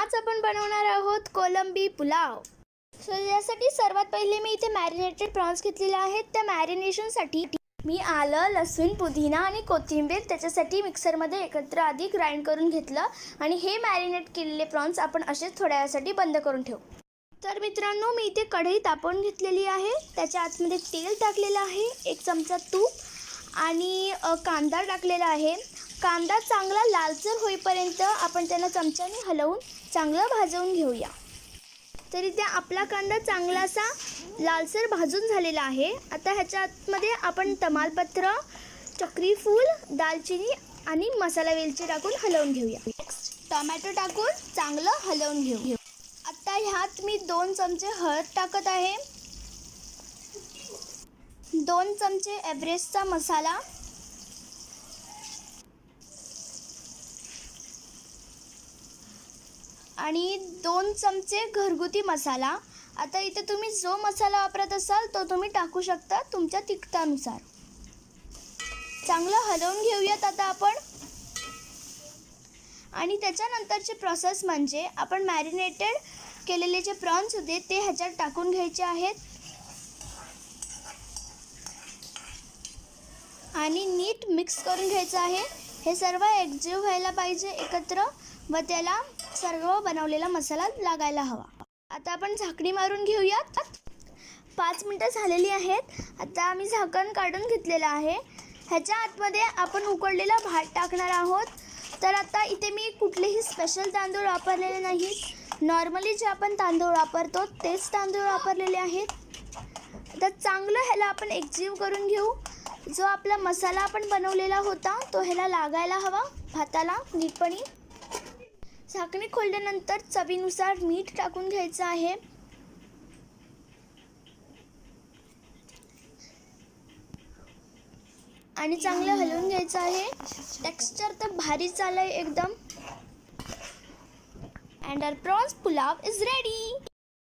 आज आपण बनवणार आहोत कोलंबी पुलाव। सो यासाठी सर्वात पहिले मी इथे मॅरिनेटेड प्रॉन्स घेतलेले आहेत। त्या मॅरिनेशनसाठी मी आलं, लसूण, पुदिना आणि कोथिंबीर त्याच्यासाठी मिक्सरमध्ये एकत्र आधी ग्राइंड करून घेतलं आणि हे मॅरिनेट केलेले प्रॉन्स आपण असेच थोड्या वेळासाठी बंद करून ठेवू। तर मित्रांनो, मी इथे कढई तापवून घेतलेली आहे। त्याच्या आतमध्ये तेल टाकलेलं आहे, 1 चमचा तूप आणि कांदा टाकलेला आहे। कांदा चांगला लालसर होईपर्यंत आपण त्याला चमच्याने हलवून चांगलं भाजून घेऊया। तर इथे आपला कांदा चांगला असा लालसर भाजून झालेला आहे। आता ह्याच्या आतमध्ये आपण तमालपत्र, चक्री फूल, दालचिनी आणि मसाला वेलची टाकून हलवून घेऊया। नेक्स्ट टोमॅटो टाकून चांगलं हलवून घेऊ। आता ह्यात मी 2 चमचे हळद टाकत आहे, 2 चमचे एव्हरेस्टचा मसाला आणि 2 चमचे घरगुती मसाला। आता इथे तुम्ही जो मसाला वापरत असाल तो तुम्ही टाकू शकता तुमच्या तिखटानुसार। चांगलं हलवून घेऊयात आता आपण। आणि त्याच्यानंतरची प्रोसेस म्हणजे आपण मॅरिनेटेड केलेले जे प्रॉन्स होते ते ह्याच्यात टाकून घ्यायचे आहेत आणि नीट मिक्स करून घ्यायचं आहे। हे सर्व एकजीव व्हायला पाहिजे एकत्र व त्याला सर्व बनवलेला मसाला लागायला हवा। आता आपण झाकणी मारून घेऊयात। 5 मिनिटं झालेली आहेत। आता आम्ही झाकण काढून घेतलेलं आहे। ह्याच्या आतमध्ये आपण उकडलेला भात टाकणार आहोत। तर आता इथे मी कुठलेही स्पेशल तांदूळ वापरलेले नाहीत, नॉर्मली जे आपण तांदूळ वापरतो तेच तांदूळ वापरलेले आहेत। आता चांगलं ह्याला आपण एकजीव करून घेऊ। जो आपला मसाला आपण बनवलेला होता तो ह्याला लागायला हवा भाताला नीटपणे। झाकणी खोलल्यानंतर चवीनुसार मीठ टाकून घ्यायचं आहे आणि चांगलं हलवून घ्यायचं आहे। टेक्स्चर तर भारीच आलंय एकदम। And our prawns pulao is ready.